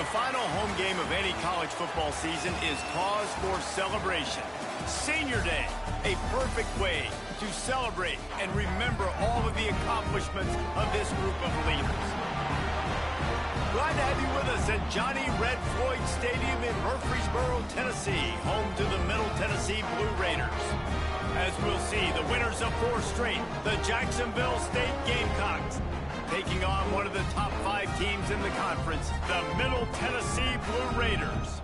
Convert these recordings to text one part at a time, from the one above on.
The final home game of any college football season is cause for celebration. Senior Day, a perfect way to celebrate and remember all of the accomplishments of this group of leaders. Glad to have you with us at Johnny Red Floyd Stadium in Murfreesboro, Tennessee, home to the Middle Tennessee Blue Raiders. As we'll see, the winners of 4 straight, the Jacksonville State Gamecocks, taking on one of the top 5 teams in the conference, the Middle Tennessee Blue Raiders.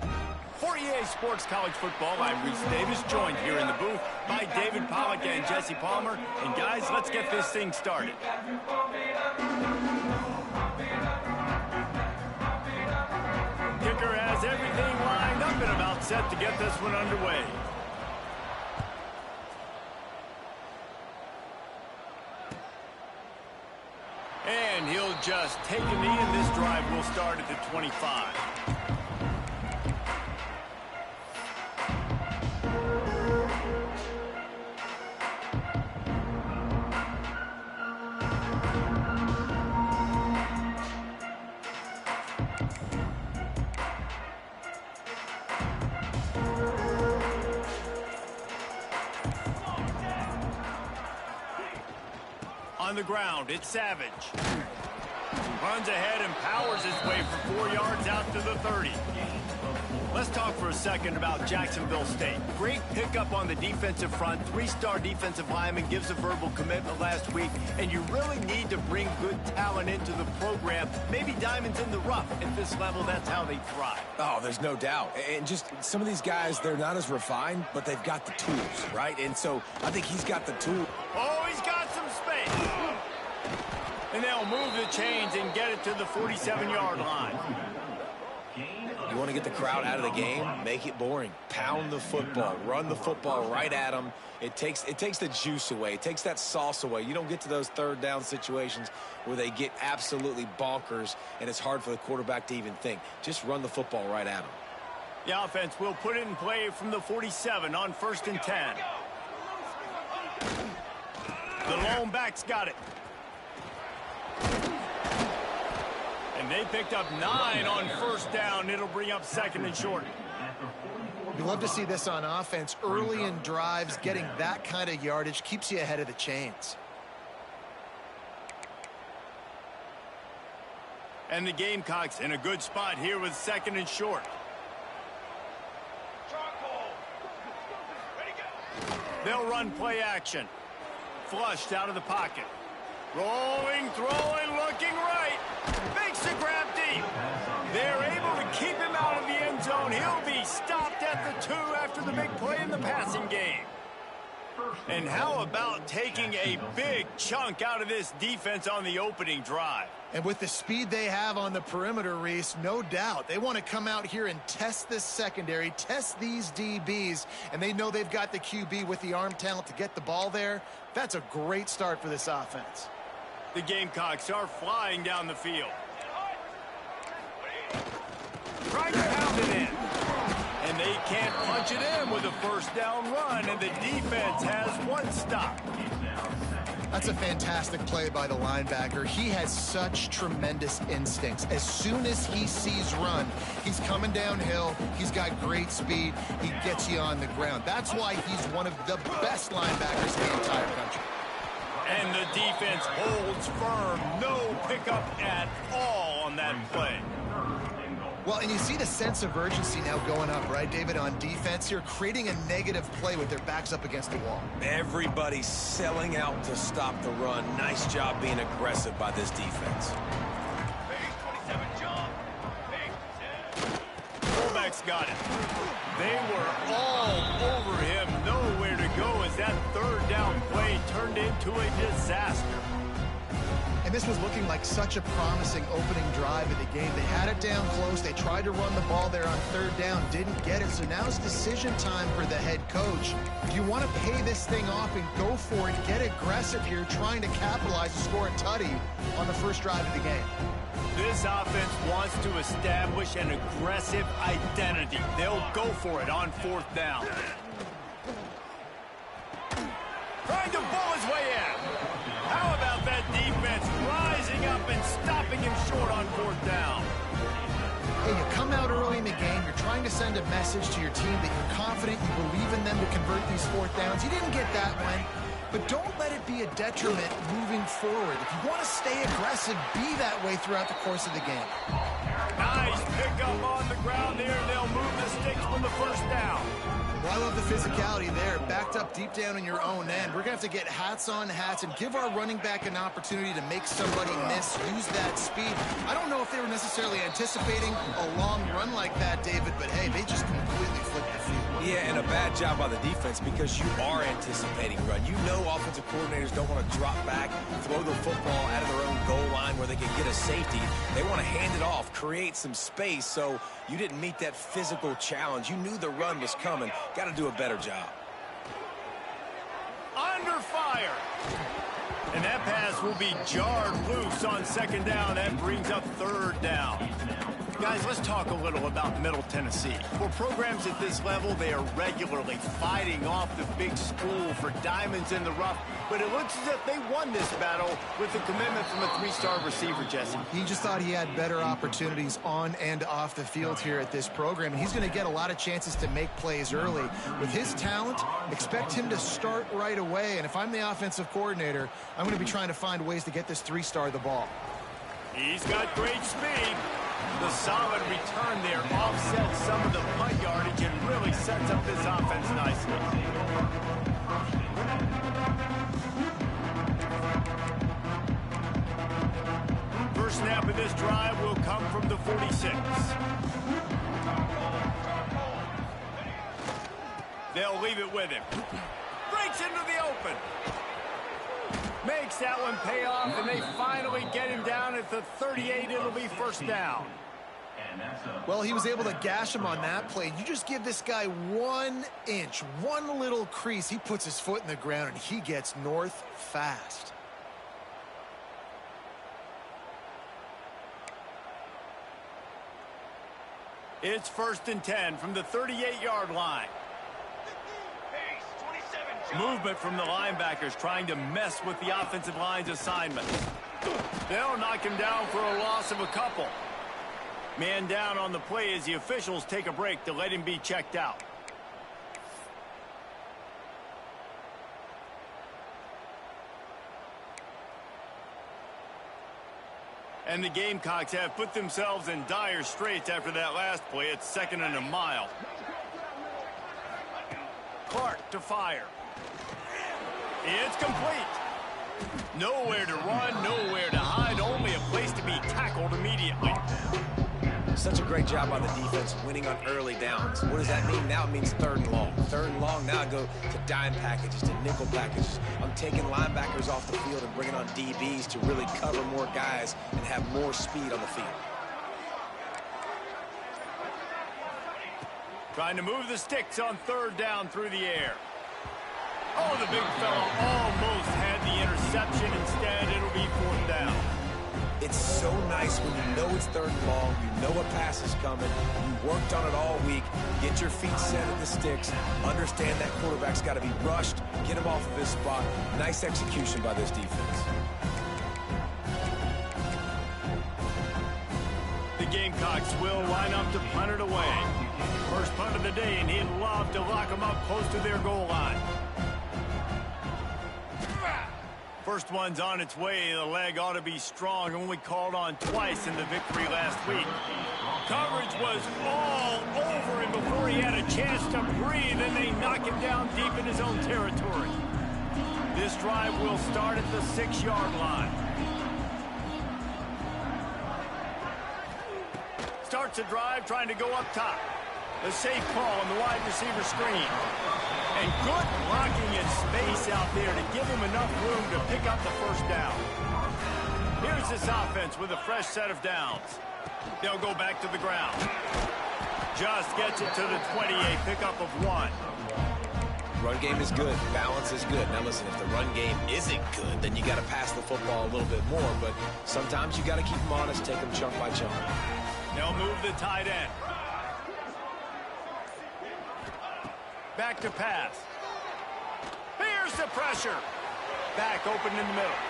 For EA Sports College Football, I'm Reese Davis, joined here in the booth by David Pollack and Jesse Palmer. And guys, let's get this thing started. Kicker has everything lined up and about set to get this one underway. And he'll just take a knee, and this drive will start at the 25. On the ground, it's Savage. Runs ahead and powers his way for 4 yards out to the 30. Let's talk for a second about Jacksonville State. Great pickup on the defensive front. 3-star defensive lineman gives a verbal commitment last week, and you really need to bring good talent into the program. Maybe diamonds in the rough. At this level, that's how they thrive. Oh, there's no doubt. And just some of these guys, they're not as refined, but they've got the tools, right? And so I think he's got the tool. Oh, he's got some space. And they'll move the chains and get it to the 47-yard line. You want to get the crowd out of the game, make it boring. Pound the football, run the football right at them. It takes the juice away. It takes that sauce away. You don't get to those third down situations where they get absolutely bonkers and it's hard for the quarterback to even think. Just run the football right at them. The offense will put it in play from the 47 on 1st and 10. The lone back's got it. And they picked up 9 on 1st down. It'll bring up 2nd and short. You love to see this on offense. Early in drives, getting that kind of yardage keeps you ahead of the chains. And the Gamecocks in a good spot here with 2nd and short. They'll run play action. Flushed out of the pocket. Rolling, throwing, looking right. Makes the grab deep. They're able to keep him out of the end zone. He'll be stopped at the 2 after the big play in the passing game. And how about taking a big chunk out of this defense on the opening drive? And with the speed they have on the perimeter, Reese, no doubt they want to come out here and test this secondary, test these DBs, and they know they've got the QB with the arm talent to get the ball there. That's a great start for this offense. The Gamecocks are flying down the field. Trying to pound it in. And they can't punch it in with a 1st down run, and the defense has 1 stop. That's a fantastic play by the linebacker. He has such tremendous instincts. As soon as he sees run, he's coming downhill. He's got great speed. He gets you on the ground. That's why he's one of the best linebackers in the entire country. And the defense holds firm. No pickup at all on that play. Well, and you see the sense of urgency now going up, right, David, on defense here, creating a negative play with their backs up against the wall. Everybody's selling out to stop the run. Nice job being aggressive by this defense. Fullback's got it. They were all over him. Nowhere to go as that 3rd down play turned into a disaster. And this was looking like such a promising opening drive of the game. They had it down close. They tried to run the ball there on 3rd down, didn't get it. So now it's decision time for the head coach. If you want to pay this thing off and go for it, get aggressive here, trying to capitalize and score a tutty on the 1st drive of the game. This offense wants to establish an aggressive identity. They'll go for it on 4th down. Trying to bull his way in. How about that defense rising up and stopping him short on 4th down? Hey, you game. You're trying to send a message to your team that you're confident, you believe in them to convert these fourth downs. You didn't get that one, but don't let it be a detriment moving forward. If you want to stay aggressive, be that way throughout the course of the game. Nice pickup on the ground there. They'll move the sticks for the first down. Well, I love the physicality there. Backed up deep down in your own end. We're going to have to get hats on hats and give our running back an opportunity to make somebody miss, use that speed. I don't know if they were necessarily anticipating a long run like that, David, but hey, they just completely flipped the field. Yeah, and a bad job by the defense because you are anticipating run. You know offensive coordinators don't want to drop back, throw the football out of their own goal line where they can get a safety. They want to hand it off, create some space, so you didn't meet that physical challenge. You knew the run was coming. Got to do a better job. Under fire. And that pass will be jarred loose on second down. That brings up third down. Guys, let's talk a little about Middle Tennessee. For programs at this level, they are regularly fighting off the big school for diamonds in the rough, but it looks as if they won this battle with the commitment from a three-star receiver, Jesse. He just thought he had better opportunities on and off the field here at this program, and he's going to get a lot of chances to make plays early. With his talent, expect him to start right away, and if I'm the offensive coordinator, I'm going to be trying to find ways to get this three-star the ball. He's got great speed. The solid return there offsets some of the punt yardage and really sets up this offense nicely. First snap of this drive will come from the 46. They'll leave it with him. Breaks into the open. Makes that one pay off, and they finally get him down at the 38. It'll be first down. Well, he was able to gash him on that play. You just give this guy 1 inch, one little crease. He puts his foot in the ground, and he gets north fast. It's 1st and 10 from the 38-yard line. Movement from the linebackers trying to mess with the offensive line's assignment. They'll knock him down for a loss of a couple. Man down on the play as the officials take a break to let him be checked out. And the Gamecocks have put themselves in dire straits after that last play. It's 2nd and a mile. Clark to fire. It's complete. Nowhere to run, nowhere to hide, only a place to be tackled immediately. Such a great job by the defense winning on early downs. What does that mean? Now it means 3rd and long. 3rd and long, now I go to dime packages, to nickel packages. I'm taking linebackers off the field and bringing on DBs to really cover more guys and have more speed on the field. Trying to move the sticks on 3rd down through the air. Oh, the big fella almost had the interception. Instead, it'll be 4th down. It's so nice when you know it's 3rd and long, you know a pass is coming, you worked on it all week, get your feet set at the sticks, understand that quarterback's got to be rushed, get him off of his spot. Nice execution by this defense. The Gamecocks will line up to punt it away. First punt of the day, and he'd love to lock them up close to their goal line. First one's on its way. The leg ought to be strong. Only called on twice in the victory last week. Coverage was all over him before he had a chance to breathe, and they knock him down deep in his own territory. This drive will start at the 6-yard line. Starts a drive trying to go up top. The safe call on the wide receiver screen. And good blocking in space out there to give him enough room to pick up the first down. Here's this offense with a fresh set of downs. They'll go back to the ground. Just gets it to the 28, pickup of 1. Run game is good. Balance is good. Now listen, if the run game isn't good, then you got to pass the football a little bit more. But sometimes you got to keep them honest, take them chunk by chunk. They'll move the tight end. Back to pass. Here's the pressure. Back open in the middle.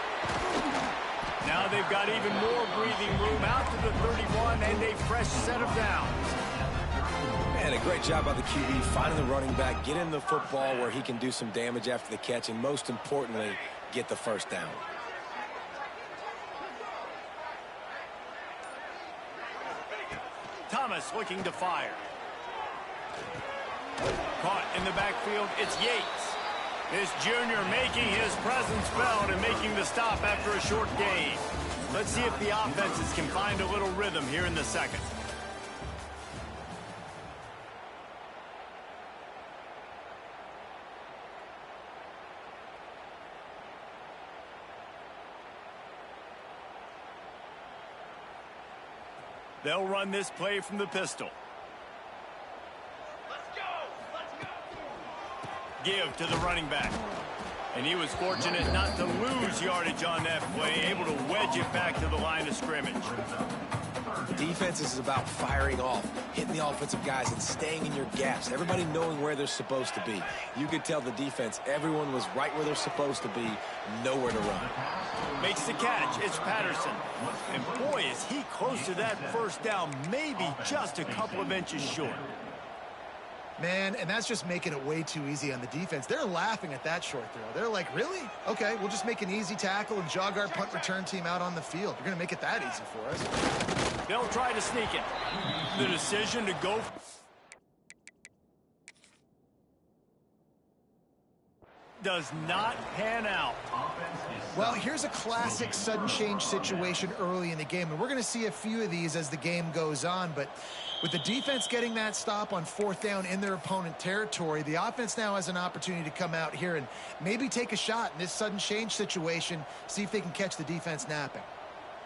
Now they've got even more breathing room out to the 31 and a fresh set of downs. And a great job by the QB finding the running back, getting the football where he can do some damage after the catch, and most importantly, get the first down. Thomas looking to fire. Caught in the backfield, it's Yates. This junior making his presence felt and making the stop after a short gain. Let's see if the offenses can find a little rhythm here in the second. They'll run this play from the pistol. Give to the running back. And he was fortunate not to lose yardage on that play, able to wedge it back to the line of scrimmage. Defense is about firing off, hitting the offensive guys and staying in your gaps. Everybody knowing where they're supposed to be. You could tell the defense, everyone was right where they're supposed to be, nowhere to run. Makes the catch, it's Patterson. And boy, is he close to that first down, maybe just a couple of inches short. Man, and that's just making it way too easy on the defense. They're laughing at that short throw. They're like, really? Okay, we'll just make an easy tackle and jog our punt return team out on the field. You're going to make it that easy for us. They'll try to sneak it. The decision to go does not pan out. Well, here's a classic sudden change situation early in the game, and we're going to see a few of these as the game goes on, but with the defense getting that stop on fourth down in their opponent territory, the offense now has an opportunity to come out here and maybe take a shot in this sudden change situation, see if they can catch the defense napping.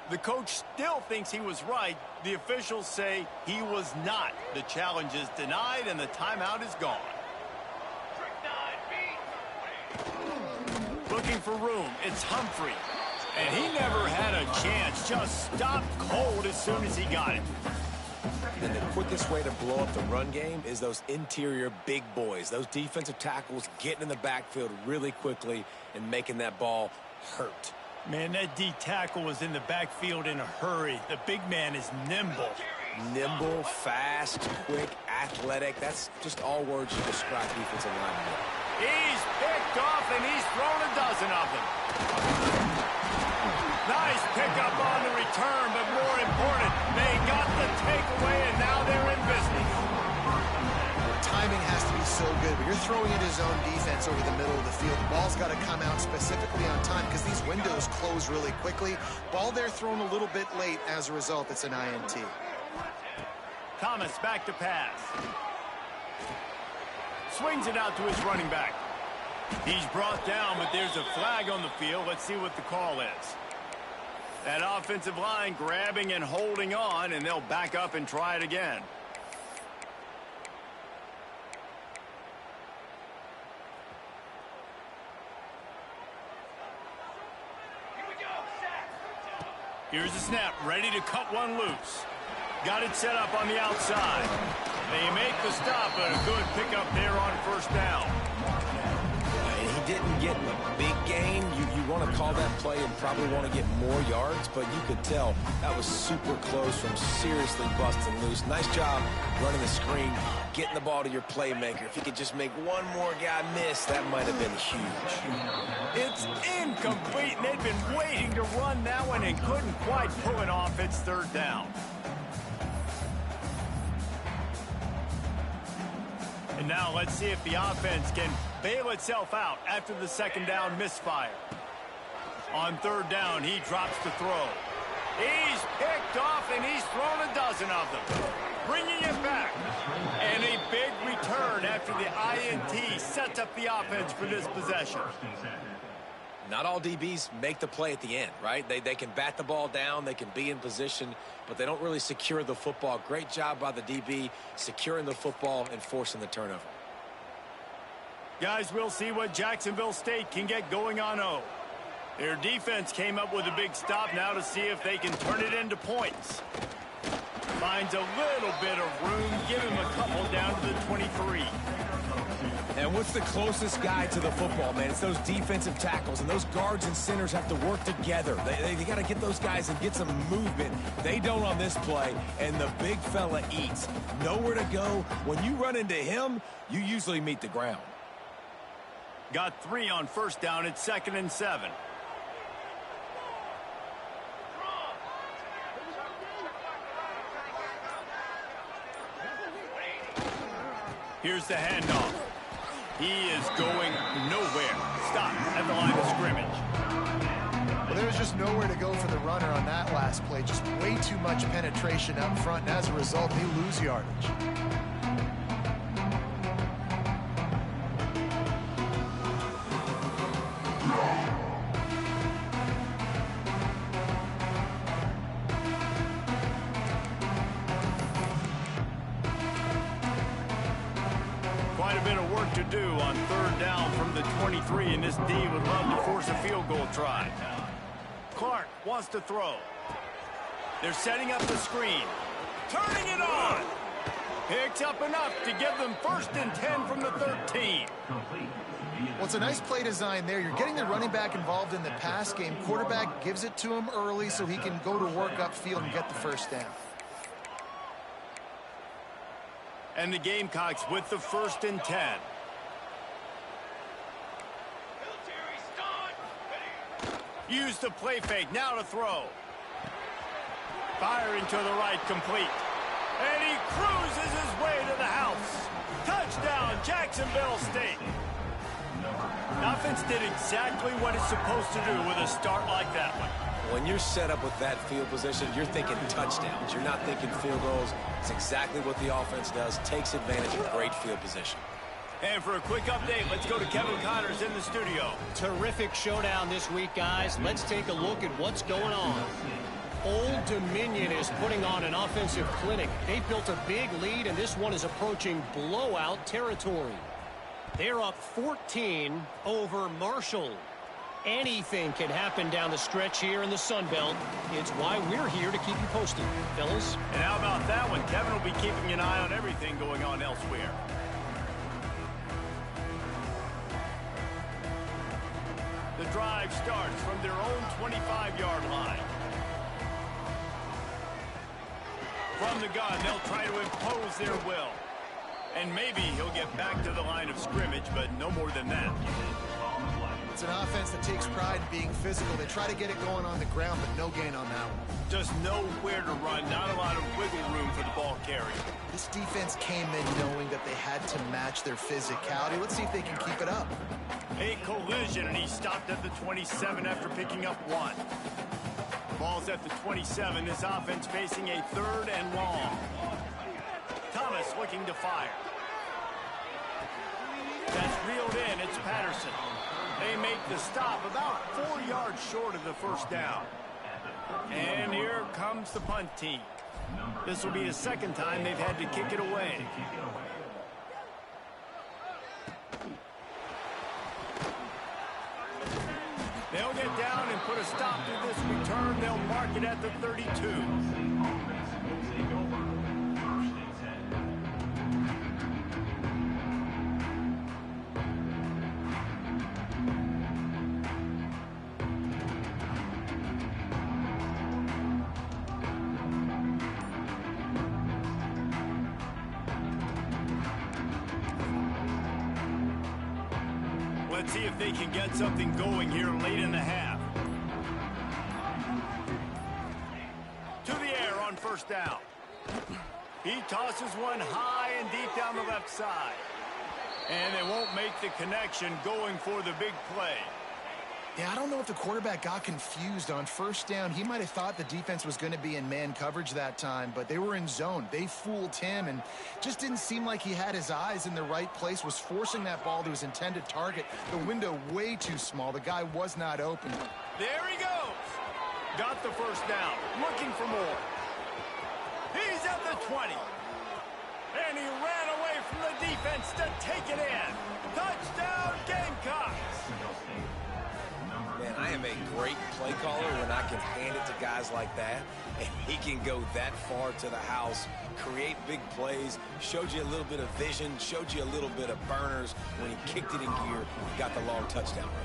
The coach still thinks he was right. The officials say he was not. The challenge is denied, and the timeout is gone. Looking for room, it's Humphrey. And he never had a chance, just stopped cold as soon as he got it. And the quickest way to blow up the run game is those interior big boys, those defensive tackles getting in the backfield really quickly and making that ball hurt. Man, that D tackle was in the backfield in a hurry. The big man is nimble. Nimble, fast, quick, athletic. That's just all words to describe defensive linemen. He's picked off, and he's thrown a dozen of them. Nice pickup on the return, but more important, they got the takeaway, and now they're in business. Timing has to be so good, but you're throwing at his own defense over the middle of the field. The ball's got to come out specifically on time because these windows close really quickly. Ball there thrown a little bit late. As a result, it's an INT. Thomas back to pass. Swings it out to his running back. He's brought down, but there's a flag on the field. Let's see what the call is. That offensive line grabbing and holding on, and they'll back up and try it again. Here's the snap, ready to cut one loose. Got it set up on the outside. They make the stop, but a good pickup there on first down. And he didn't get a big gain. You want to call that play and probably want to get more yards, but you could tell that was super close from seriously busting loose. Nice job running the screen, getting the ball to your playmaker. If he could just make one more guy miss, that might have been huge. It's incomplete, and they'd been waiting to run that one and couldn't quite pull it off. It's third down. And now let's see if the offense can bail itself out after the second down misfire. On third down, he drops the throw. He's picked off, and he's thrown a dozen of them. Bringing it back. And a big return after the INT sets up the offense for this possession. Not all DBs make the play at the end, right? They can bat the ball down, they can be in position, but they don't really secure the football. Great job by the DB securing the football and forcing the turnover. Guys, we'll see what Jacksonville State can get going on O. Their defense came up with a big stop now to see if they can turn it into points. Finds a little bit of room, give him a couple down to the 23. And what's the closest guy to the football, man? It's those defensive tackles, and those guards and centers have to work together. They got to get those guys and get some movement. They don't on this play, and the big fella eats. Nowhere to go. When you run into him, you usually meet the ground. Got 3 on first down. It's 2nd and 7. Here's the handoff. He is going nowhere. Stop at the line of scrimmage. Well, there was just nowhere to go for the runner on that last play. Just way too much penetration up front, and as a result, they lose yardage. Quite a bit of work to do on 3rd down from the 23, and this D would love to force a field goal try. Clark wants to throw. They're setting up the screen. Turning it on. Picks up enough to give them 1st and 10 from the 13. Well, it's a nice play design there. You're getting the running back involved in the pass game. Quarterback gives it to him early so he can go to work upfield and get the 1st down. And the Gamecocks with the 1st and 10. Use the play fake, now to throw. Firing to the right, complete. And he cruises his way to the house. Touchdown, Jacksonville State. The offense did exactly what it's supposed to do with a start like that one. When you're set up with that field position, you're thinking touchdowns. You're not thinking field goals. It's exactly what the offense does. Takes advantage of great field position. And for a quick update, let's go to Kevin Connors in the studio. Terrific showdown this week, guys. Let's take a look at what's going on. Old Dominion is putting on an offensive clinic. They built a big lead, and this one is approaching blowout territory. They're up 14 over Marshall. Anything can happen down the stretch here in the Sun Belt. It's why we're here to keep you posted, fellas. And how about that one? Kevin will be keeping an eye on everything going on elsewhere. The drive starts from their own 25-yard line. From the gun, they'll try to impose their will. And maybe he'll get back to the line of scrimmage, but no more than that. It's an offense that takes pride in being physical. They try to get it going on the ground, but no gain on that one. Just nowhere to run, not a lot of wiggle room for the ball carrier. This defense came in knowing that they had to match their physicality. Let's see if they can keep it up. A collision, and he stopped at the 27 after picking up 1. Ball's at the 27. This offense facing a 3rd and long. Thomas looking to fire. That's reeled in. It's Patterson. They make the stop about 4 yards short of the 1st down. And here comes the punt team. This will be the 2nd time they've had to kick it away. They'll get down and put a stop to this return. They'll mark it at the 32. Let's see if they can get something going here late in the half. To the air on 1st down. He tosses one high and deep down the left side. And they won't make the connection going for the big play. Yeah, I don't know if the quarterback got confused on 1st down. He might have thought the defense was going to be in man coverage that time, but they were in zone. They fooled him and just didn't seem like he had his eyes in the right place, was forcing that ball to his intended target. The window way too small. The guy was not open. There he goes. Got the 1st down. Looking for more. He's at the 20. And he ran away from the defense to take it in. Touchdown, Gamecocks. Man, I am a great play caller when I can hand it to guys like that, and he can go that far to the house, create big plays, showed you a little bit of vision, showed you a little bit of burners when he kicked it in gear, got the long touchdown run.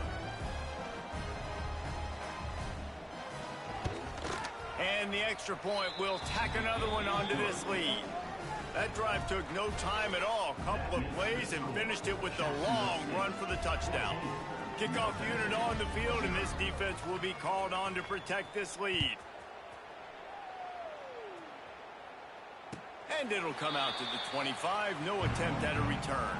And the extra point will tack another one onto this lead. That drive took no time at all. Couple of plays and finished it with the long run for the touchdown. Kickoff unit on the field, and this defense will be called on to protect this lead. And it'll come out to the 25. No attempt at a return.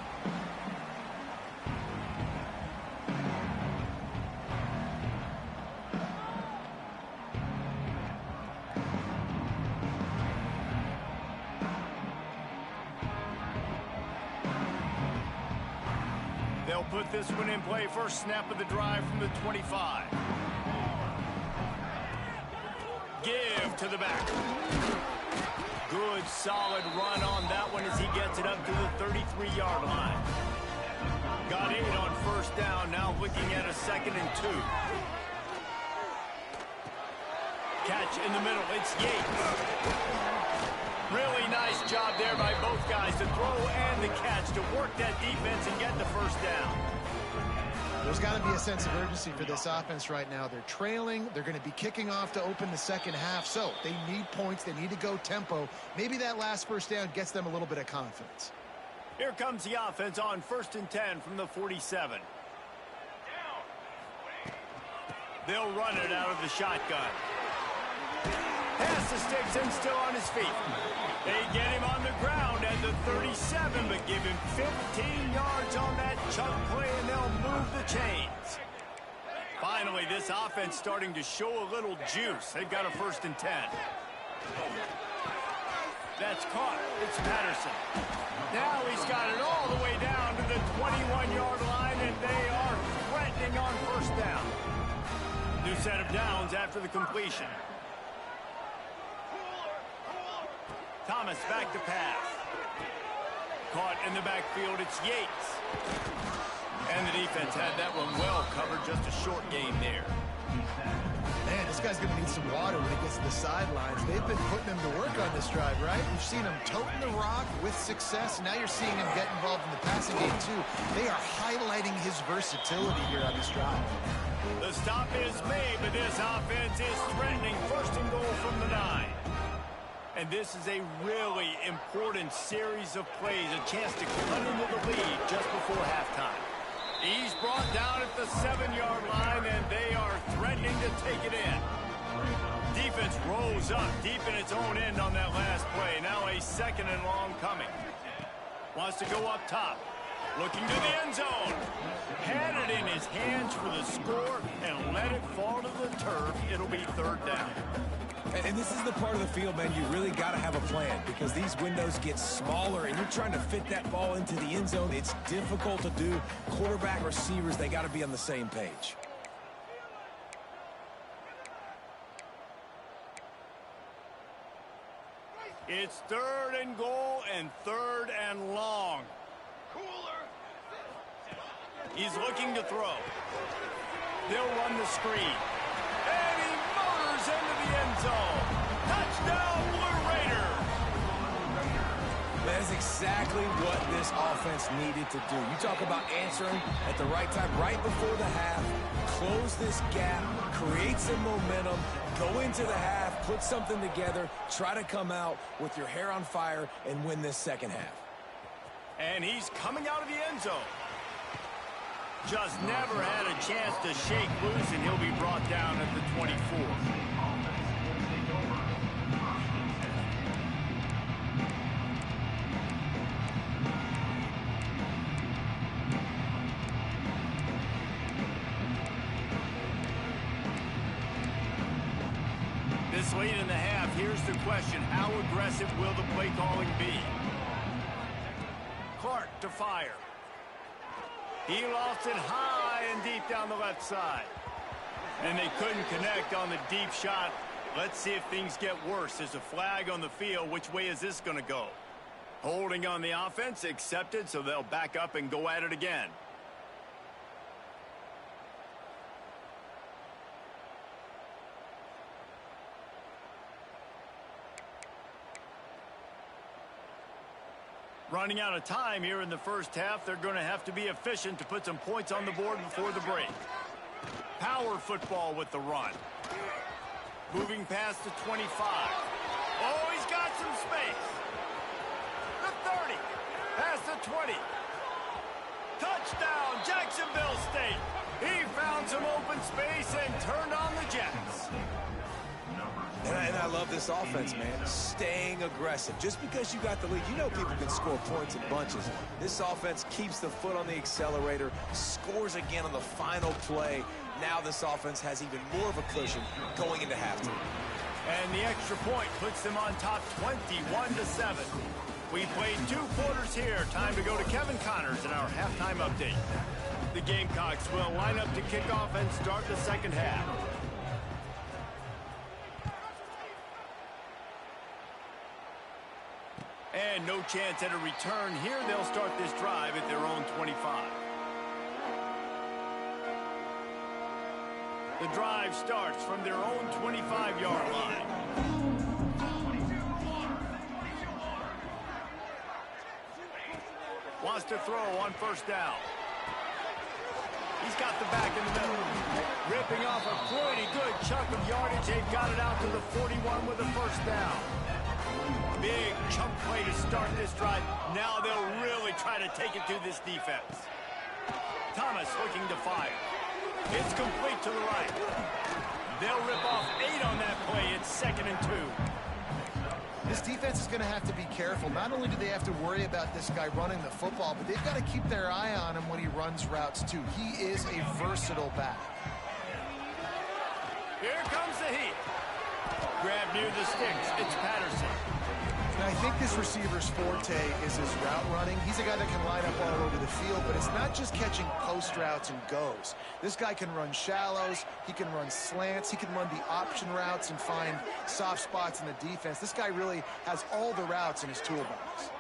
They'll put this one in play. First snap of the drive from the 25. Give to the back. Good, solid run on that one as he gets it up to the 33-yard line. Got 8 on first down. Now looking at a 2nd and 2. Catch in the middle. It's Yates. Really nice job there by both guys to throw and the catch to work that defense and get the first down. There's got to be a sense of urgency for this offense right now. They're trailing. They're going to be kicking off to open the second half, so they need points. They need to go tempo. Maybe that last first down gets them a little bit of confidence. Here comes the offense on 1st and 10 from the 47. They'll run it out of the shotgun. Pass the sticks and still on his feet. They get him on the ground at the 37, but give him 15 yards on that chunk play, and they'll move the chains. Finally, this offense starting to show a little juice. They've got a 1st and 10. That's caught. It's Patterson. Now he's got it all the way down to the 21-yard line, and they are threatening on 1st down. New set of downs after the completion. Thomas back to pass. Caught in the backfield, it's Yates. And the defense had that one well covered, just a short gain there. Man, this guy's going to need some water when he gets to the sidelines. They've been putting him to work on this drive, right? You've seen him toting the rock with success. Now you're seeing him get involved in the passing game, too. They are highlighting his versatility here on this drive. The stop is made, but this offense is threatening 1st and goal from the 9. And this is a really important series of plays, a chance to cut into the lead just before halftime. He's brought down at the 7-yard line, and they are threatening to take it in. Defense rolls up deep in its own end on that last play. Now a 2nd and long coming. Wants to go up top. Looking to the end zone. Had it in his hands for the score and let it fall to the turf. It'll be 3rd down. And this is the part of the field, man, you really got to have a plan because these windows get smaller and you're trying to fit that ball into the end zone. It's difficult to do. Quarterback, receivers, they got to be on the same page. It's 3rd and goal and 3rd and long. He's looking to throw. They'll run the screen. And he motors into the end zone. Touchdown, Blue Raiders. That is exactly what this offense needed to do. You talk about answering at the right time, right before the half, close this gap, create some momentum, go into the half, put something together, try to come out with your hair on fire and win this second half. And he's coming out of the end zone. Just never had a chance to shake loose, and he'll be brought down at the 24. This late in the half, here's the question. How aggressive will the play calling be? Clark to fire. He lost it high and deep down the left side. And they couldn't connect on the deep shot. Let's see if things get worse. There's a flag on the field. Which way is this going to go? Holding on the offense, accepted, so they'll back up and go at it again. Running out of time here in the first half, they're going to have to be efficient to put some points on the board before the break. Power football with the run. Moving past the 25. Oh, he's got some space. The 30. Past the 20. Touchdown, Jacksonville State. He found some open space and turned on the Jets. And I love this offense, man. Staying aggressive. Just because you got the lead, you know people can score points in bunches. This offense keeps the foot on the accelerator, scores again on the final play. Now this offense has even more of a cushion going into halftime. And the extra point puts them on top 21-7. We played 2 quarters here. Time to go to Kevin Connors in our halftime update. The Gamecocks will line up to kick off and start the second half. And no chance at a return here. They'll start this drive at their own 25. The drive starts from their own 25-yard line. Wants to throw on first down. He's got the back in the middle. Ripping off a pretty good chunk of yardage. They've got it out to the 41 with a first down. Big chunk play to start this drive. Now they'll really try to take it to this defense. Thomas looking to fire. It's complete to the right. They'll rip off 8 on that play. It's 2nd and 2. This defense is going to have to be careful. Not only do they have to worry about this guy running the football, but they've got to keep their eye on him when he runs routes too. He is a versatile back. Here comes the heat. Grab near the sticks. It's Patterson. And I think this receiver's forte is his route running. He's a guy that can line up all over the field, but it's not just catching post routes and goes. This guy can run shallows, he can run slants, he can run the option routes and find soft spots in the defense. This guy really has all the routes in his toolbox.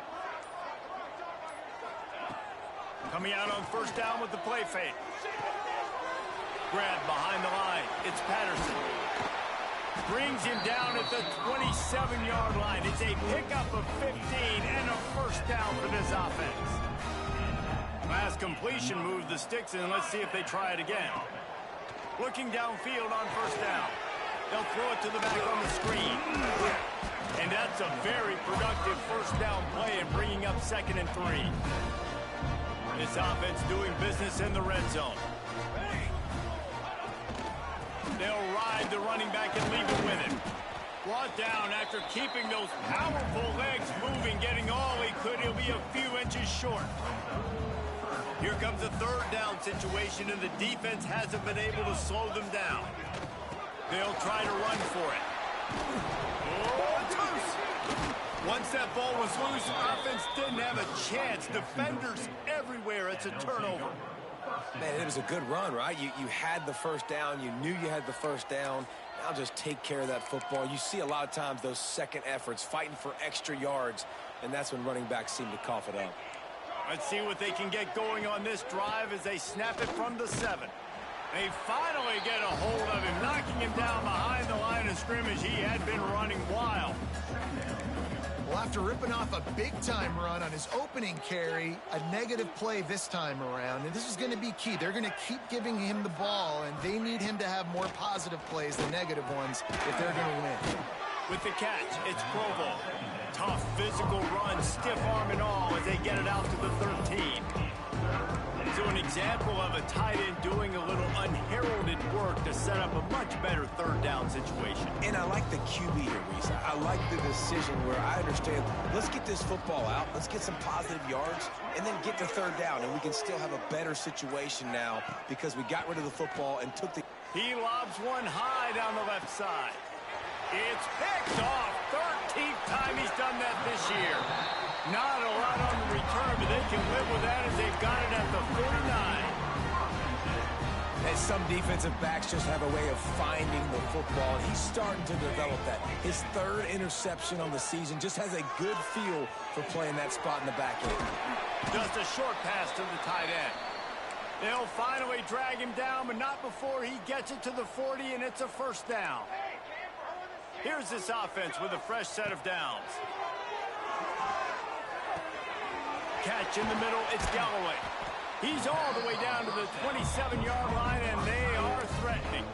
Coming out on first down with the play fake. Grab behind the line. It's Patterson. Brings him down at the 27-yard line. It's a pickup of 15 and a first down for this offense. Last completion moved the sticks in. Let's see if they try it again. Looking downfield on first down. They'll throw it to the back on the screen. And that's a very productive first down play and bringing up 2nd and 3. This offense doing business in the red zone. They'll ride the running back and leave it with him. Brought down after keeping those powerful legs moving, getting all he could. He'll be a few inches short. Here comes a 3rd down situation, and the defense hasn't been able to slow them down. They'll try to run for it. Oh, it's loose. Once that ball was loose, offense didn't have a chance. Defenders everywhere. It's a turnover. Man, it was a good run, right? You had the first down. You knew you had the first down. Now just take care of that football. You see a lot of times those second efforts, fighting for extra yards, and that's when running backs seem to cough it up. Let's see what they can get going on this drive as they snap it from the 7. They finally get a hold of him, knocking him down behind the line of scrimmage. He had been running wild. Well, after ripping off a big-time run on his opening carry, a negative play this time around, and this is going to be key. They're going to keep giving him the ball, and they need him to have more positive plays than negative ones if they're going to win. With the catch, it's Provo. Tough physical run, stiff arm and all as they get it out to the 13. So an example of a tight end doing a little unheralded work to set up a much better 3rd down situation. And I like the QB here, Reese. I like the decision where I understand, let's get this football out, let's get some positive yards, and then get to 3rd down, and we can still have a better situation now because we got rid of the football and took the... He lobs one high down the left side. It's picked off. 13th time he's done that this year. Not a lot on the return, but they can live with that as they've got it at the 49. And some defensive backs just have a way of finding the football, and he's starting to develop that. His 3rd interception on the season, just has a good feel for playing that spot in the back end. Just a short pass to the tight end. They'll finally drag him down, but not before he gets it to the 40, and it's a first down. Here's this offense with a fresh set of downs. catch in the middle. It's Galloway. He's all the way down to the 27-yard line, and they are threatening.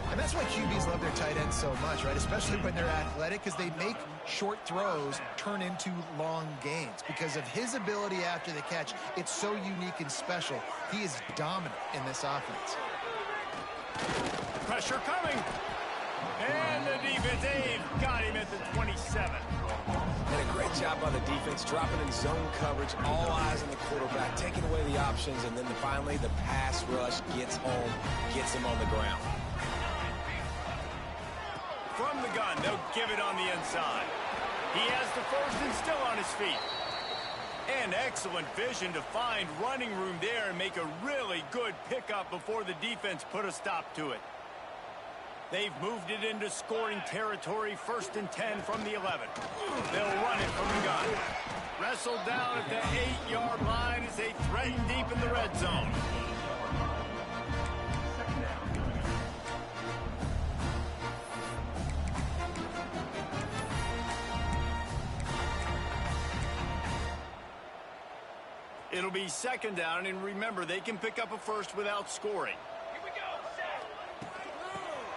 And that's why QBs love their tight ends so much, right? Especially when they're athletic, because they make short throws turn into long gains. Because of his ability after the catch, it's so unique and special. He is dominant in this offense. Pressure coming. And the defense, they've got him at the 27. And a great job by the defense, dropping in zone coverage, all eyes on the quarterback, taking away the options, and then finally the pass rush gets home, gets him on the ground. From the gun, they'll give it on the inside. He has the first and still on his feet. And excellent vision to find running room there and make a really good pickup before the defense put a stop to it. They've moved it into scoring territory, 1st and 10 from the 11. They'll run it from the gun. Wrestled down at the 8-yard line as they threaten deep in the red zone. It'll be 2nd down, and remember, they can pick up a first without scoring.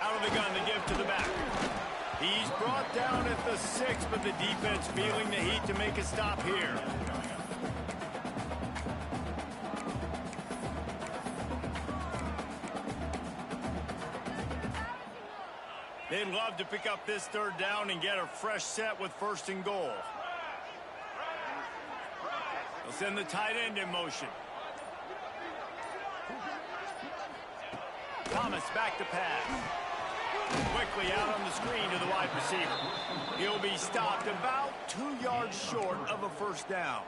Out of the gun, the give to the back. He's brought down at the 6, but the defense feeling the heat to make a stop here. They'd love to pick up this 3rd down and get a fresh set with 1st and goal. They'll send the tight end in motion. Thomas back to pass. Quickly out on the screen to the wide receiver. He'll be stopped about 2 yards short of a 1st down.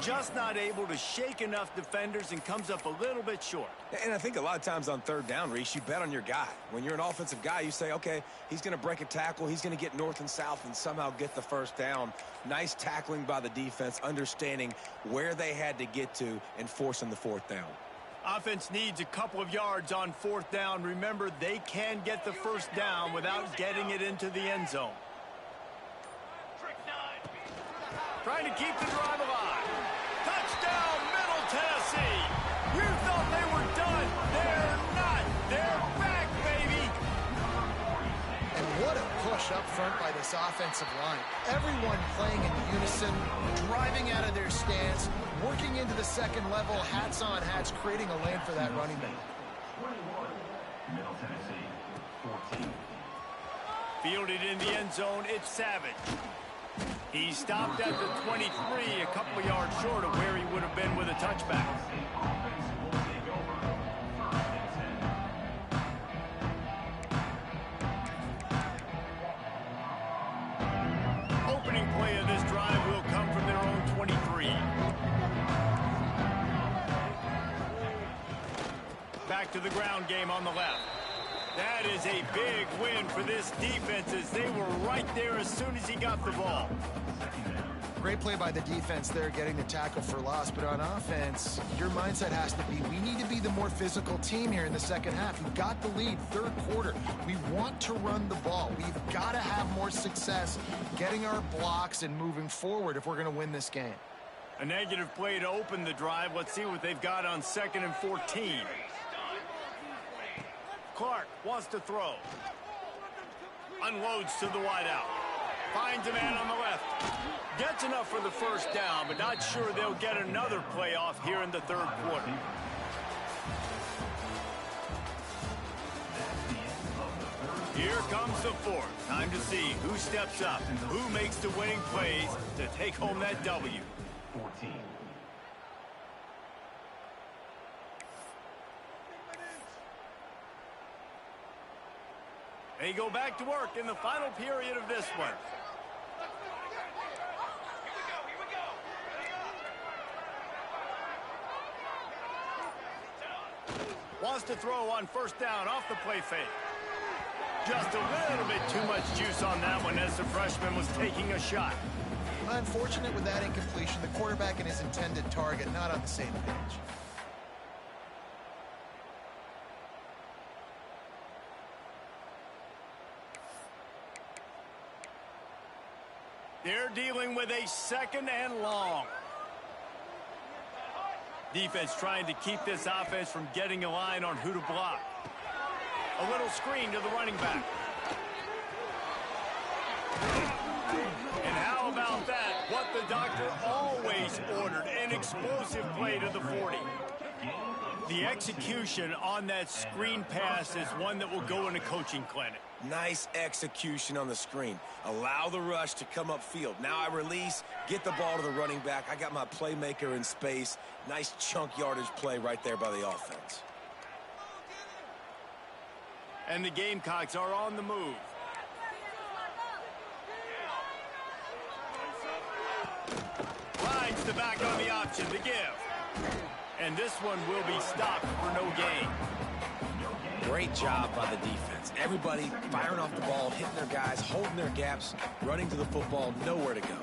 Just not able to shake enough defenders and comes up a little bit short. And I think a lot of times on 3rd down, Reese, you bet on your guy. When you're an offensive guy, you say, okay, he's going to break a tackle, he's going to get north and south and somehow get the 1st down. Nice tackling by the defense, understanding where they had to get to and forcing the 4th down. Offense needs a couple of yards on 4th down. Remember, they can get the 1st down without getting it into the end zone. Trying to keep the drive alive. Touchdown, Middle Tennessee. You thought they were done. They're not. They're back, baby. And what a push up front by this offensive line. Everyone playing in unison, driving out of their stance, working into the 2nd level, hats on hats, creating a lane for that running back. Middle Tennessee, 14. Fielded in the end zone, it's Savage. He stopped at the 23, a couple of yards short of where he would have been with a touchback. Opening play of this drive will come from their own 23. Back to the ground game on the left. That is a big win for this defense as they were right there as soon as he got the ball. Great play by the defense there, getting the tackle for loss. But on offense, your mindset has to be, we need to be the more physical team here in the 2nd half. We've got the lead, 3rd quarter. We want to run the ball. We've got to have more success getting our blocks and moving forward if we're going to win this game. A negative play to open the drive. Let's see what they've got on 2nd and 14. Clark wants to throw. Unloads to the wideout. Finds a man on the left. Gets enough for the 1st down, but not sure they'll get another play off here in the 3rd quarter. Here comes the 4th. Time to see who steps up, who makes the winning plays to take home that W. 14. They go back to work in the final period of this one. Wants to throw on 1st down off the play fake. Just a little bit too much juice on that one as the freshman was taking a shot. Unfortunate with that incompletion. The quarterback and his intended target not on the same page. They're dealing with a 2nd and long. Defense trying to keep this offense from getting a line on who to block. A little screen to the running back. And how about that? What the doctor always ordered, an explosive play to the 40. The execution on that screen pass is one that will go in a coaching clinic. Nice execution on the screen. Allow the rush to come upfield. Now I release, get the ball to the running back. I got my playmaker in space. Nice chunk yardage play right there by the offense. And the Gamecocks are on the move. Lines the back on the option to give. And this one will be stopped for no gain. Great job by the defense. Everybody firing off the ball, hitting their guys, holding their gaps, running to the football, nowhere to go.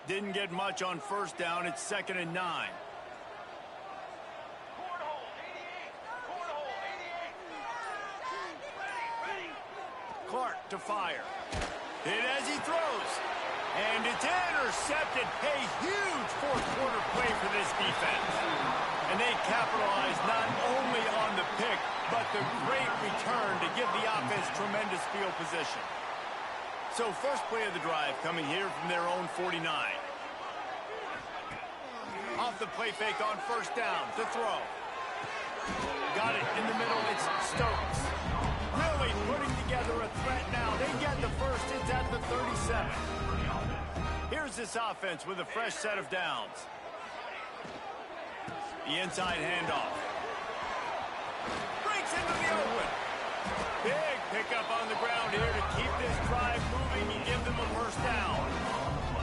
Didn't get much on 1st down. It's 2nd and 9. Clark to fire. Hit as he throws. And it's intercepted. A huge 4th-quarter play for this defense. And they capitalized not only on the pick, but the great return to give the offense tremendous field position. So first play of the drive coming here from their own 49. Off the play fake on 1st down to throw. Got it in the middle. It's Stokes. Really putting together a threat now. They get the first. It's at the 37. Here's this offense with a fresh set of downs. The inside handoff. Breaks into the open. Big pickup on the ground here to keep this drive moving and give them a 1st down.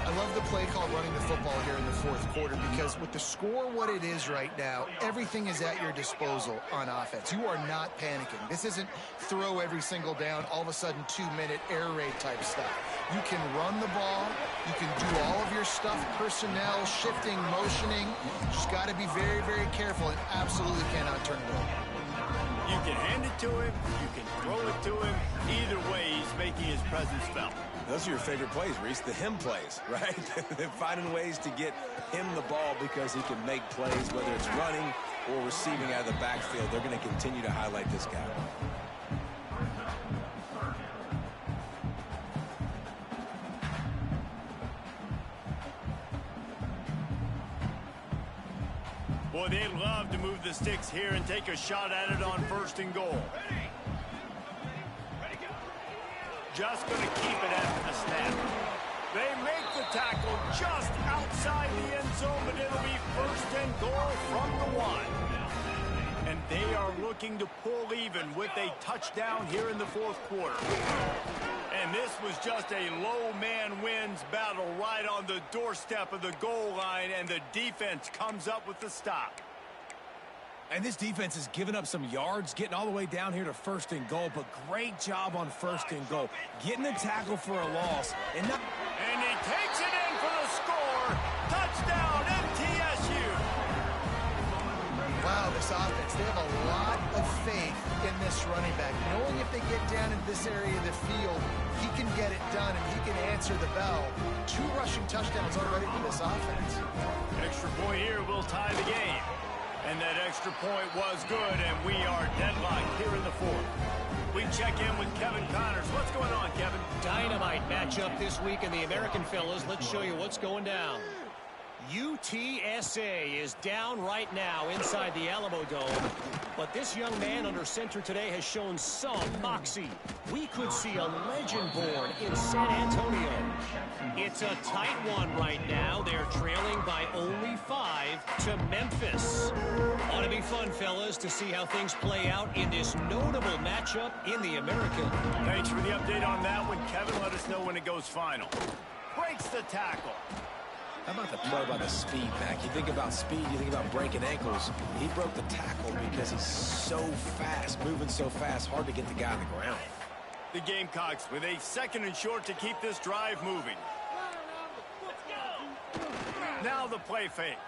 I love the play call running the football here in the 4th quarter because with the score what it is right now, everything is at your disposal on offense. You are not panicking. This isn't throw every single down, all of a sudden 2-minute air raid type stuff. You can run the ball. You can do all of your stuff, personnel, shifting, motioning. Just got to be very, very careful and absolutely cannot turn it over. You can hand it to him. You can throw it to him. Either way, he's making his presence felt. Those are your favorite plays, Reese, the him plays, right? They're finding ways to get him the ball because he can make plays, whether it's running or receiving out of the backfield. They're going to continue to highlight this guy. Boy, they'd love to move the sticks here and take a shot at it on 1st and goal. Just going to keep it at a snap. They make the tackle just outside the end zone, but it'll be 1st and goal from the 1. And they are looking to pull even with a touchdown here in the 4th quarter. And this was just a low man wins battle right on the doorstep of the goal line, and the defense comes up with the stop. And this defense has given up some yards, getting all the way down here to 1st and goal, but great job on 1st and goal. Getting the tackle for a loss. And he takes it in for the score. Touchdown, MTSU. Wow, this offense, they have a lot of faith in this running back. Knowing if they get down into this area of the field, he can get it done and he can answer the bell. 2 rushing touchdowns already for this offense. Extra point here will tie the game. And that extra point was good, and we are deadlocked here in the 4th. We check in with Kevin Connors. What's going on, Kevin? Dynamite matchup this week in the American, fellas. Let's show you what's going down. UTSA is down right now inside the Alamo Dome, but this young man under center today has shown some moxie. We could see a legend born in San Antonio. It's a tight one right now. They're trailing by only 5 to Memphis. Ought to be fun, fellas, to see how things play out in this notable matchup in the American. Thanks for the update on that one, Kevin. Let us know when it goes final. Breaks the tackle. How about the play by the speed, Mac? You think about speed, you think about breaking ankles. He broke the tackle because he's so fast, moving so fast, hard to get the guy on the ground. The Gamecocks with a 2nd and short to keep this drive moving. Now the play fake.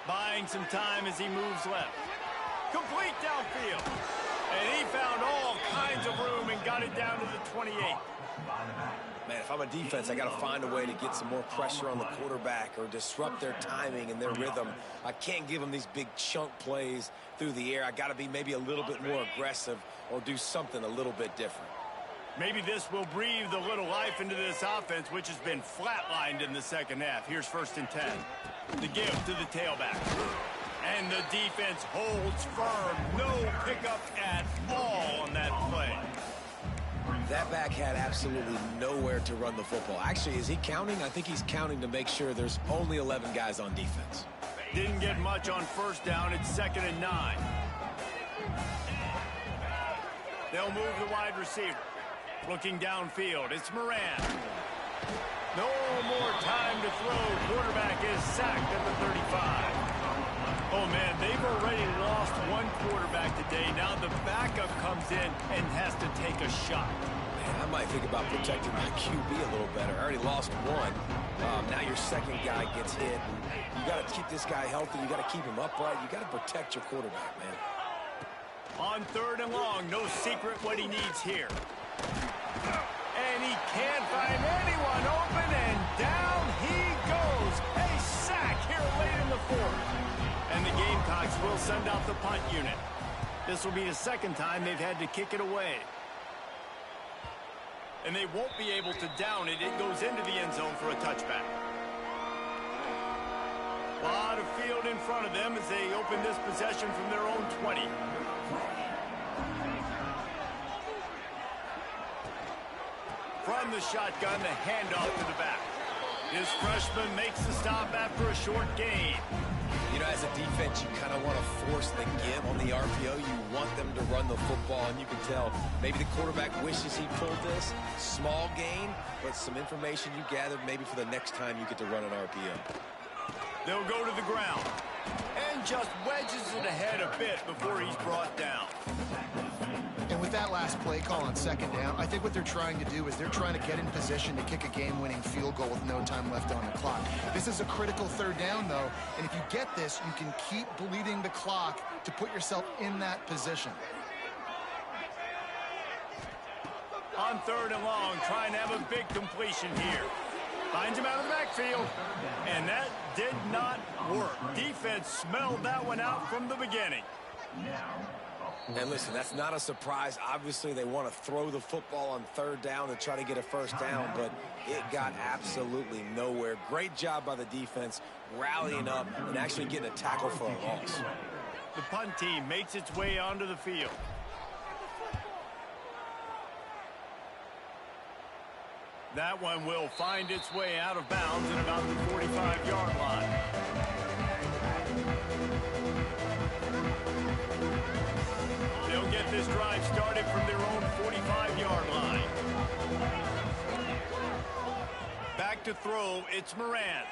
Buying some time as he moves left. Complete downfield. And he found all kinds of room and got it down to the 28. Man, if I'm a defense, I got to find a way to get some more pressure on the quarterback or disrupt their timing and their rhythm. I can't give them these big chunk plays through the air. I got to be maybe a little bit more aggressive or do something a little bit different. Maybe this will breathe a little life into this offense, which has been flatlined in the 2nd half. Here's 1st and 10. The give to the tailback. And the defense holds firm. No pickup at all on that play. That back had absolutely nowhere to run the football. Actually, is he counting? I think he's counting to make sure there's only 11 guys on defense. Didn't get much on 1st down. It's 2nd and 9. They'll move the wide receiver. Looking downfield, it's Moran. No more time to throw. Quarterback is sacked at the 35. Oh, man, they've already lost one quarterback today. Now the backup comes in and has to take a shot. Man, I might think about protecting my QB a little better. I already lost one. Now your 2nd guy gets hit. You got to keep this guy healthy. You got to keep him upright. You got to protect your quarterback, man. On 3rd and long, no secret what he needs here. And he can't find anyone open, and down he goes. A sack here late in the 4th. And the Gamecocks will send out the punt unit. This will be the 2nd time they've had to kick it away. And they won't be able to down it. It goes into the end zone for a touchback. A lot of field in front of them as they open this possession from their own 20. From the shotgun, the handoff to the back. His freshman makes the stop after a short gain. You know, as a defense, you kind of want to force the give on the RPO. You want them to run the football, and you can tell maybe the quarterback wishes he pulled this. Small gain, but some information you gathered maybe for the next time you get to run an RPO. They'll go to the ground and just wedges it ahead a bit before he's brought down. And with that last play call on 2nd down, I think what they're trying to do is they're trying to get in position to kick a game-winning field goal with no time left on the clock. This is a critical 3rd down, though, and if you get this, you can keep bleeding the clock to put yourself in that position. On 3rd and long, trying to have a big completion here. Finds him out of the backfield, and that did not work. Defense smelled that one out from the beginning. And listen, that's not a surprise. Obviously, they want to throw the football on 3rd down to try to get a 1st down, but it got absolutely nowhere. Great job by the defense, rallying up and actually getting a tackle for a loss. The punt team makes its way onto the field. That one will find its way out of bounds at about the 45-yard line. They'll get this drive started from their own 45-yard line. Back to throw, it's Moran.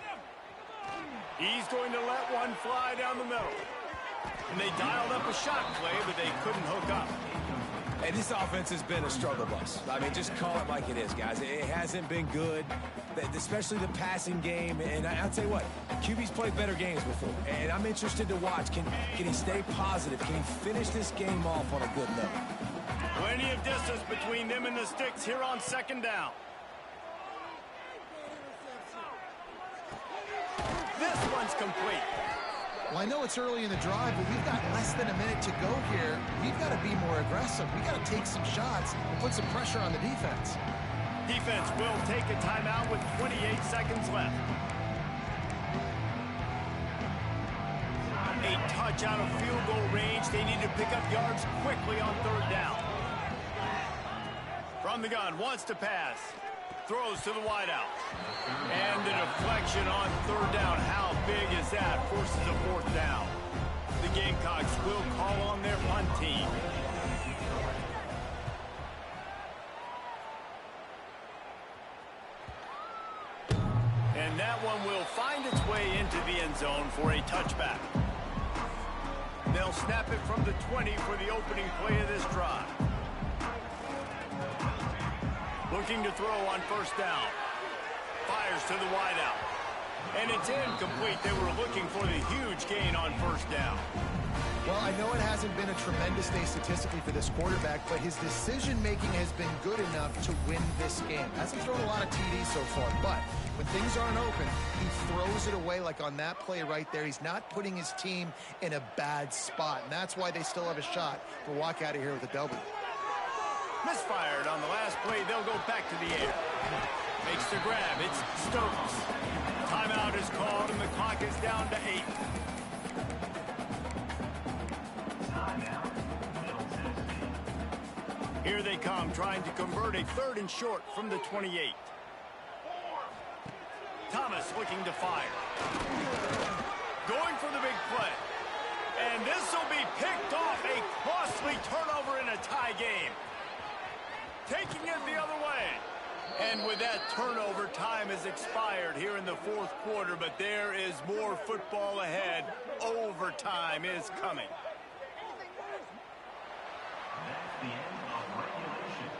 He's going to let one fly down the middle. And they dialed up a shot play, but they couldn't hook up. Hey, this offense has been a struggle bus. I mean, just call it like it is, guys. It hasn't been good, especially the passing game. And I'll tell you what, QB's played better games before. And I'm interested to watch. Can he stay positive? Can he finish this game off on a good note? Plenty of distance between them and the sticks here on 2nd down. This one's complete. Well, I know it's early in the drive, but we've got less than a minute to go here. We've got to be more aggressive. We've got to take some shots and put some pressure on the defense. Defense will take a timeout with 28 seconds left. A touch out of field goal range. They need to pick up yards quickly on 3rd down. From the gun, wants to pass. Throws to the wideout. And the deflection on 3rd down. How big is that? Forces a 4th down. The Gamecocks will call on their punt team. And that one will find zone for a touchback. They'll snap it from the 20 for the opening play of this drive. Looking to throw on first down. Fires to the wideout. And it's incomplete. They were looking for the huge gain on first down. Well, I know it hasn't been a tremendous day statistically for this quarterback, but his decision-making has been good enough to win this game. Hasn't thrown a lot of TDs so far, but when things aren't open, he throws it away like on that play right there. He's not putting his team in a bad spot, and that's why they still have a shot to walk out of here with a W. Misfired on the last play. They'll go back to the air. Makes the grab. It's Stokes. Timeout is called, and the clock is down to 8. Here they come, trying to convert a 3rd and short from the 28. Thomas looking to fire. Going for the big play. And this will be picked off. A costly turnover in a tie game. Taking it the other way. And with that turnover, time has expired here in the 4th quarter, but there is more football ahead. Overtime is coming. That's the end of regulation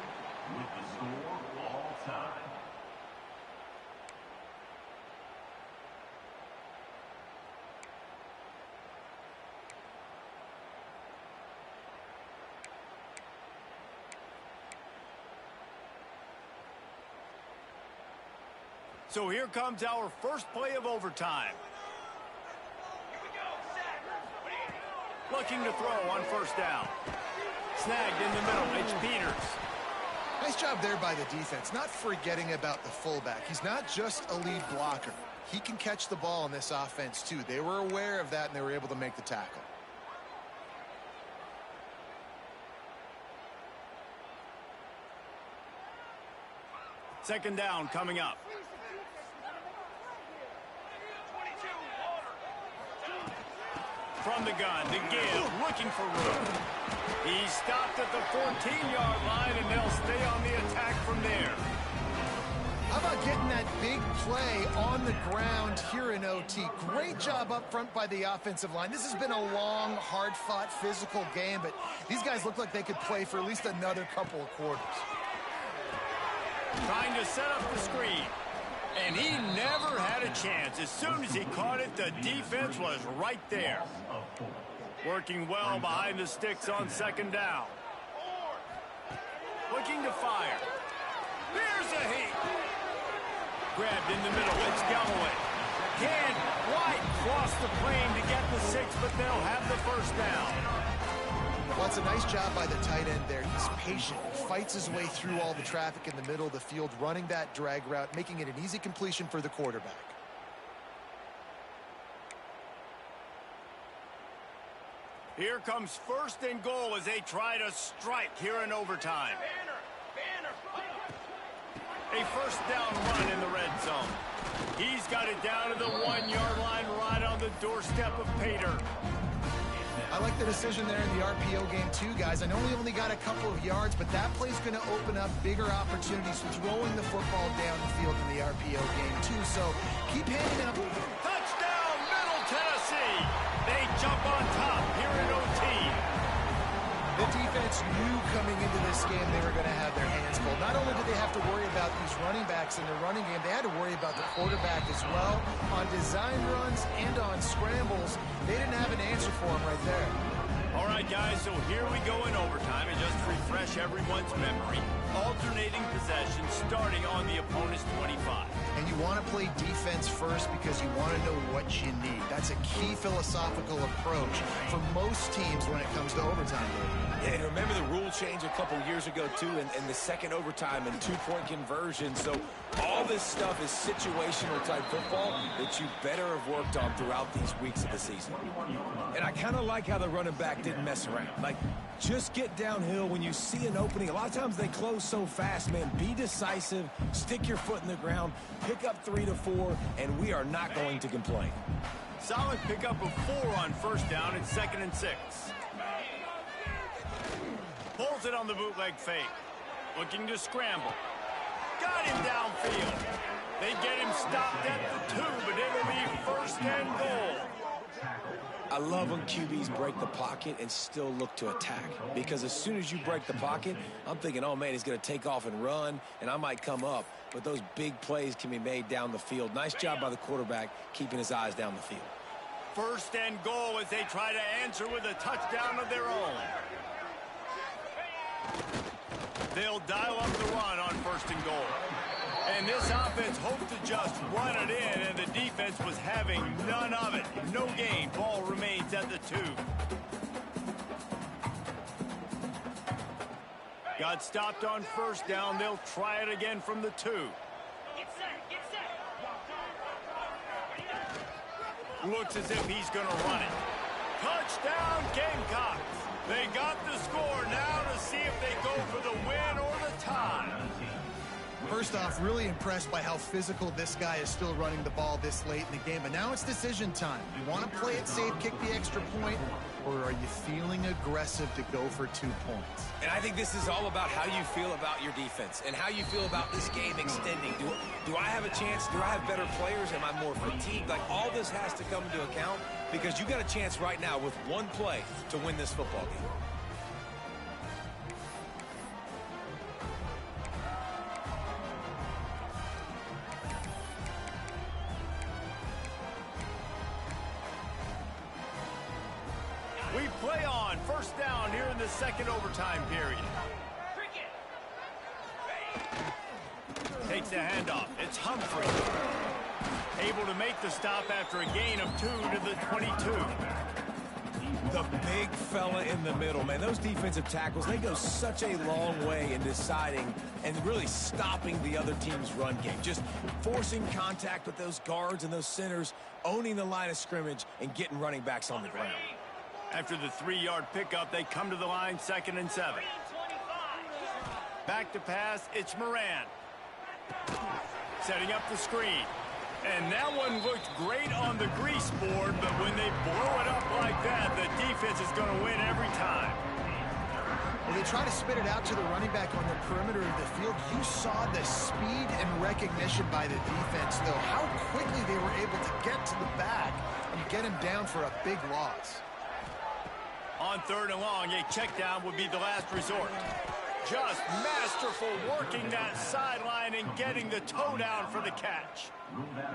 with the score all time. So here comes our first play of overtime. Looking to throw on first down. Snagged in the middle. It's Peters. Nice job there by the defense, not forgetting about the fullback. He's not just a lead blocker. He can catch the ball in this offense, too. They were aware of that, and they were able to make the tackle. Second down coming up. From the gun, to give, looking for room. He stopped at the 14-yard line, and they'll stay on the attack from there. How about getting that big play on the ground here in OT? Great job up front by the offensive line. This has been a long, hard-fought, physical game, but these guys look like they could play for at least another couple of quarters. Trying to set up the screen. And he never had a chance. As soon as he caught it, the defense was right there. Working well behind the sticks on second down. Looking to fire. There's a heat. Grabbed in the middle. It's Galloway. Can White cross the plane to get the 6, but they'll have the first down. Well, it's a nice job by the tight end there. He's patient. He fights his way through all the traffic in the middle of the field, running that drag route, making it an easy completion for the quarterback. Here comes first and goal as they try to strike here in overtime. A first down run in the red zone. He's got it down to the 1-yard line right on the doorstep of Pater. I like the decision there in the RPO game too, guys. I know we only got a couple of yards, but that play's going to open up bigger opportunities throwing the football down the field in the RPO game too. So keep handing it up. Touchdown, Middle Tennessee. They jump on top here in OT. The defense knew coming into this game they were going to have their hands full. Not only did they have to worry about these running backs in the running game, they had to worry about the quarterback as well. On design runs and on scrambles, they didn't have an answer for him right there. All right, guys, so here we go in overtime. And just to refresh everyone's memory, alternating possession starting on the opponent's 25. And you want to play defense first because you want to know what you need. That's a key philosophical approach for most teams when it comes to overtime. Yeah, and remember the rule change a couple years ago, too, in the second overtime and 2-point conversion. So all this stuff is situational type football that you better have worked on throughout these weeks of the season. And I kind of like how the running back didn't mess around. Like, just get downhill when you see an opening. A lot of times they close so fast, man. Be decisive, stick your foot in the ground, pick up 3 to 4, and we are not going to complain. Solid pickup of 4 on first down and 2nd and 6. Pulls it on the bootleg fake. Looking to scramble. got him downfield. They get him stopped at the 2, but it'll be first and goal. I love when QBs break the pocket and still look to attack, because as soon as you break the pocket, I'm thinking, oh man, he's going to take off and run, and I might come up. But those big plays can be made down the field. Nice job by the quarterback keeping his eyes down the field. First and goal as they try to answer with a touchdown of their own. They'll dial up the run on first and goal. And this offense hoped to just run it in, and the defense was having none of it. No gain. Ball remains at the 2. Got stopped on first down. They'll try it again from the 2. Looks as if he's going to run it. Touchdown, Gamecocks. They got the score now to see if they go for the win or the tie. First off, really impressed by how physical this guy is still running the ball this late in the game. But now it's decision time. You want to play it safe, kick the extra point, or are you feeling aggressive to go for 2 points? And I think this is all about how you feel about your defense and how you feel about this game extending. Do I have a chance? Do I have better players? Am I more fatigued? Like, all this has to come into account, because you got a chance right now with one play to win this football game. We play on. First down here in the second overtime period. Takes the handoff. It's Humphrey. Able to make the stop after a gain of 2 to the 22. The big fella in the middle, man. Those defensive tackles, they go such a long way in deciding and really stopping the other team's run game. Just forcing contact with those guards and those centers, owning the line of scrimmage, and getting running backs on the ground. After the 3-yard pickup, they come to the line, 2nd and 7. Back to pass, it's Moran. Setting up the screen. And that one looked great on the grease board, but when they blow it up like that, the defense is going to win every time. Well, they try to spit it out to the running back on the perimeter of the field. You saw the speed and recognition by the defense, though. How quickly they were able to get to the back and get him down for a big loss. On 3rd and long, a check down would be the last resort. Just masterful working that sideline and getting the toe down for the catch.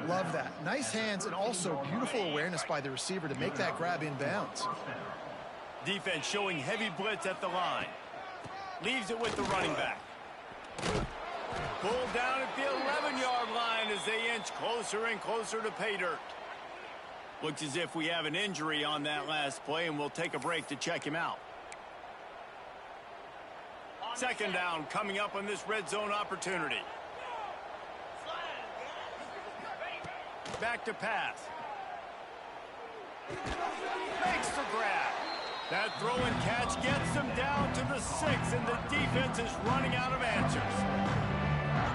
Love that. Nice hands and also beautiful awareness by the receiver to make that grab inbounds. Defense showing heavy blitz at the line. Leaves it with the running back. Pulled down at the 11-yard line as they inch closer and closer to pay dirt. Looks as if we have an injury on that last play, and we'll take a break to check him out. 2nd down coming up on this red zone opportunity. Back to pass. Makes the grab. That throw and catch gets them down to the 6, and the defense is running out of answers.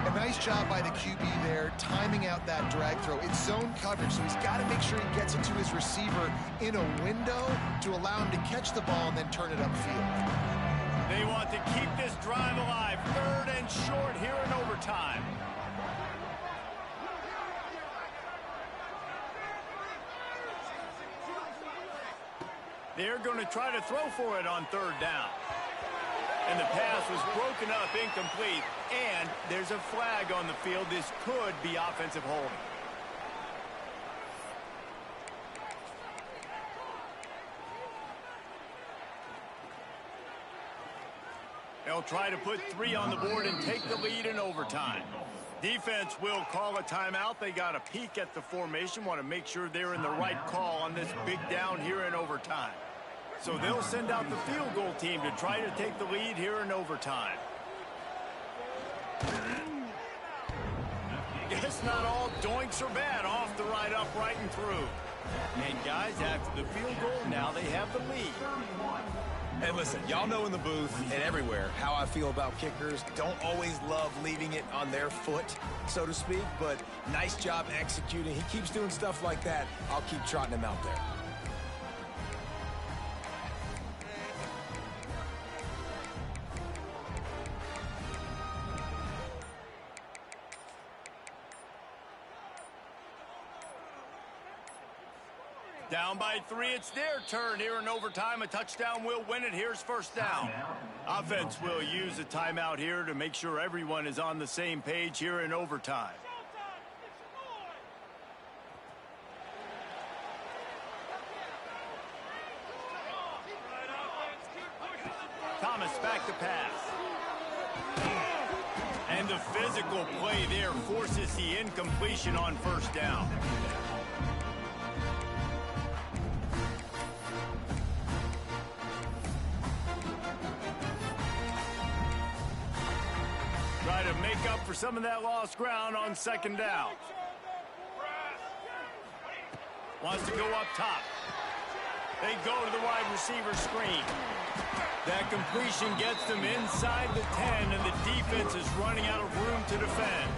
A nice job by the QB there, timing out that drag throw. It's zone coverage, so he's got to make sure he gets it to his receiver in a window to allow him to catch the ball and then turn it upfield. They want to keep this drive alive. 3rd and short here in overtime. They're going to try to throw for it on 3rd down. And the pass was broken up, incomplete, and there's a flag on the field. This could be offensive holding. They'll try to put 3 on the board and take the lead in overtime. Defense will call a timeout. They got a peek at the formation, want to make sure they're in the right call on this big down here in overtime. So they'll send out the field goal team to try to take the lead here in overtime. Guess not all doinks are bad. Off the right, upright, and through. And guys, after the field goal, now they have the lead. And listen, y'all know in the booth and everywhere how I feel about kickers. Don't always love leaving it on their foot, so to speak, but nice job executing. He keeps doing stuff like that. I'll keep trotting him out there. Down by 3, it's their turn here in overtime. A touchdown will win it. Here's first down. Offense will use a timeout here to make sure everyone is on the same page here in overtime. Thomas back to pass. And the physical play there forces the incompletion on first down. Try to make up for some of that lost ground on second down. Wants to go up top. They go to the wide receiver screen. That completion gets them inside the 10, and the defense is running out of room to defend.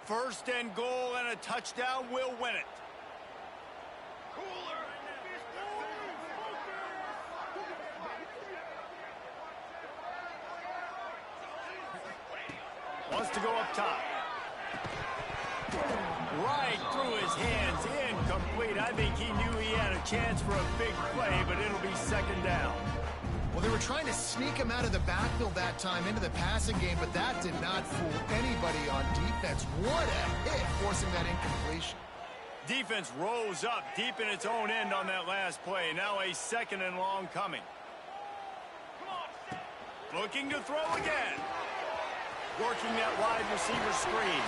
First and goal, and a touchdown will win it. Wants to go up top. Right through his hands, incomplete. I think he knew he had a chance for a big play, but it'll be second down. Well, they were trying to sneak him out of the backfield that time into the passing game, but that did not fool anybody on defense. What a hit, forcing that incompletion. Defense rose up deep in its own end on that last play. Now a second and long coming. Looking to throw again. Working that wide receiver screen.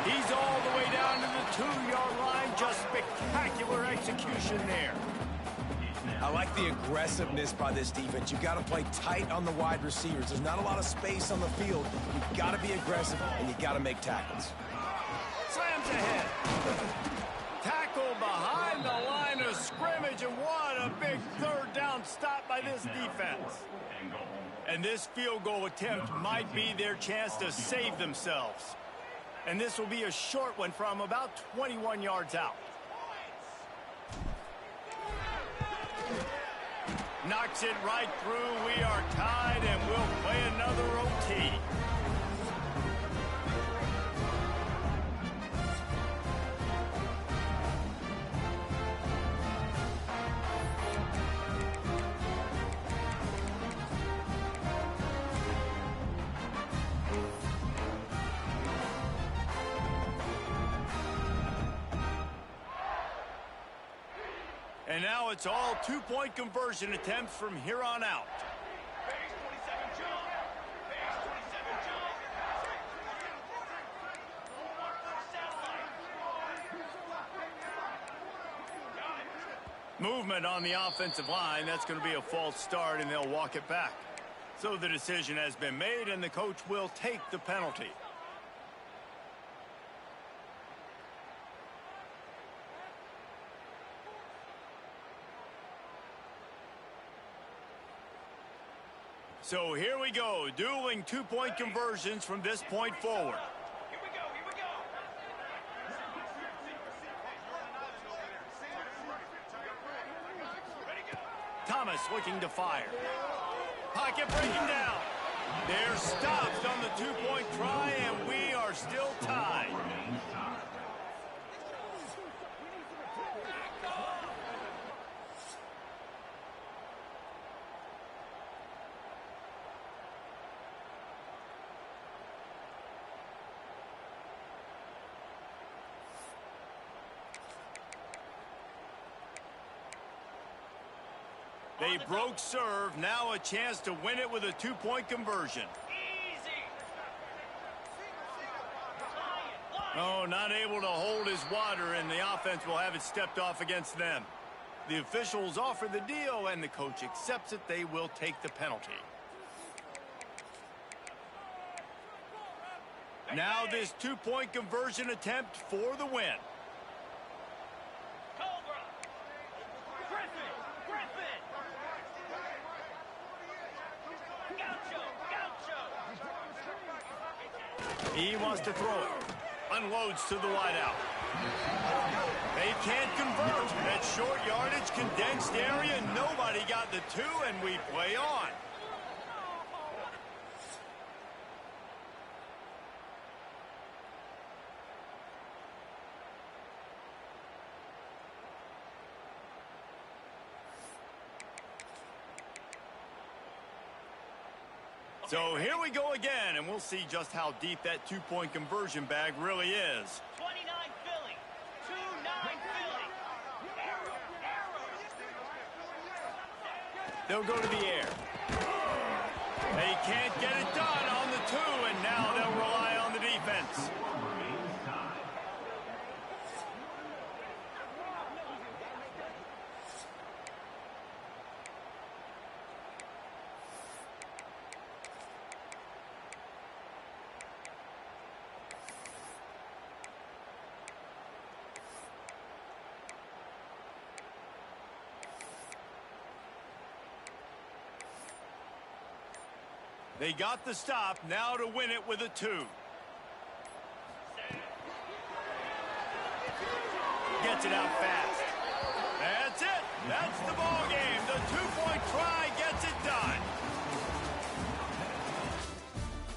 He's all the way down to the 2-yard line. Just spectacular execution there. I like the aggressiveness by this defense. You've got to play tight on the wide receivers. There's not a lot of space on the field. You've got to be aggressive, and you've got to make tackles. Slams ahead. Tackle behind the line of scrimmage, and what a big third down stop by this defense. And this field goal attempt might be their chance to save themselves. And this will be a short one from about 21 yards out. Knocks it right through. We are tied, and we'll play another OT. And now it's all two-point conversion attempts from here on out. Movement on the offensive line. That's going to be a false start, and they'll walk it back. So the decision has been made, and the coach will take the penalty. So here we go, dueling two-point conversions from this point forward. Here we go. Thomas looking to fire. Pocket breaking down. They're stopped on the two-point try, and we are still tied. They broke serve. Now a chance to win it with a two-point conversion. Oh, not able to hold his water, and the offense will have it stepped off against them. The officials offer the deal, and the coach accepts it. They will take the penalty. Now this two-point conversion attempt for the win. He wants to throw it. Unloads to the wideout. They can't convert. That short yardage, condensed area. Nobody got the two, and we play on. So here we go again, and we'll see just how deep that two-point conversion bag really is. 29 Philly. 2-9 Philly. They'll go to the air. They can't get it done on the 2, and now they'll rely on the defense. They got the stop, now to win it with a 2. Gets it out fast. That's it. That's the ball game. The two-point try